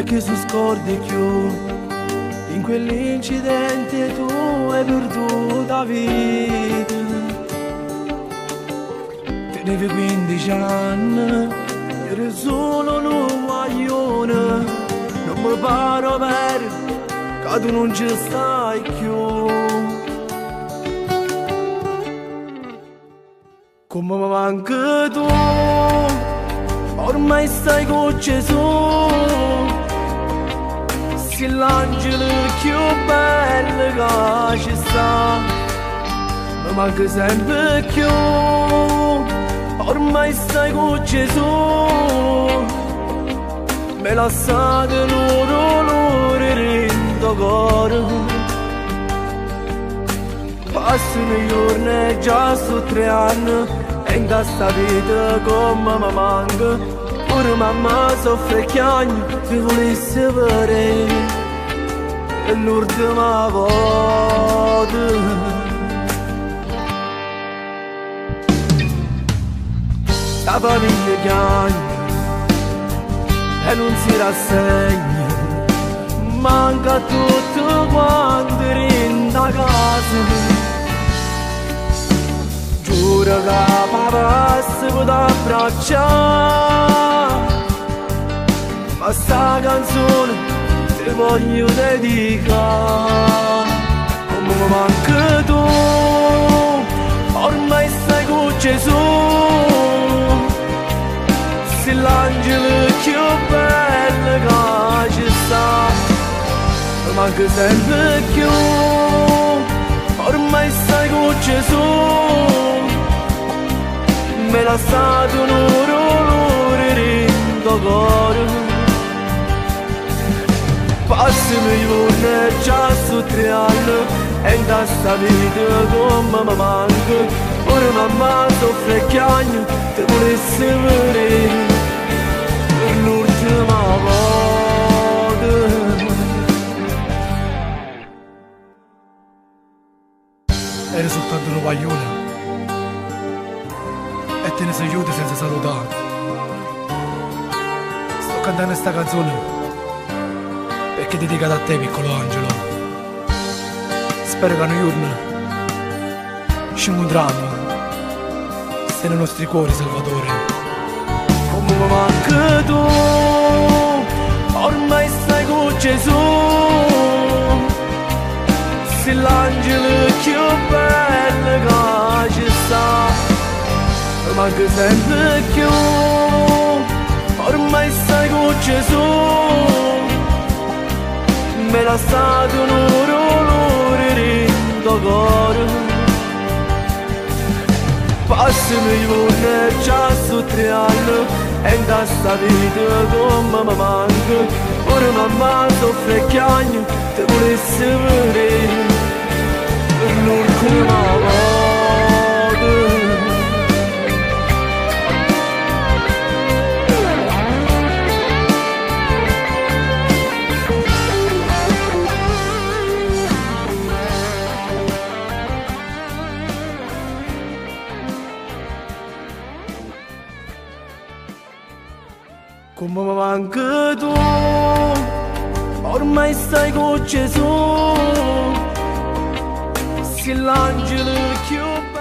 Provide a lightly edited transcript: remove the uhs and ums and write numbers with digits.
e che si scordi più. In quell'incidente tu hai perduto la vita. Tenevi 15 anni, eri solo un guaglione. Non mi pare vero che tu non ci stai più. Come mi manca tu, ormai stai con Gesù. Sei l'angelo più bello che ci sta. Mi manca sempre più, ormai stai con Gesù. Mi lasciate l'orolore in tuo cuore. Passano i giorni, già su 3 anni, e in questa vita come mi manca. Ora mamma soffre e chiagna, se volesse vedere è l'ultima volta. La famiglia chiagna e non si rassegna, manca tutto quanto in da casa. Giuro che papà si può abbracciare, ma sta canzone ti voglio dedicare. Come mi manca tu, ormai stai con Gesù. Sei l'angelo più bello che ci sta. Mi manca sempre più, ormai stai con Gesù. Me l'ha stato un orolore in tuo cuore. Passano i giorni, già su 3 anni, e in questa vita come mi manca. Ora mamma soffre e chiagna, ti volesse vedere per l'ultima volta. Eri soltanto un guaglione e te ne sei chiuso senza salutare. Sto cantando sta canzone perché è dedicata a te, piccolo angelo. Spero che un giorno ci incontriamo, stai nei nostri cuori, Salvatore. Come mi manca tu, ormai stai con Gesù. Sei l'angelo più bello che ci sta. Mi manca sempre più, ormai stai con Gesù. Me l'ha stato un orolore in tuo cuore. Passano i giorni, già su 3 anni, e in questa vita come mi manca. Ora mamma soffre e chiagna, ti volesse vedere per l'ultima volta. Come mi manca tu, ormai stai con Gesù. Sei l'angelo più bello.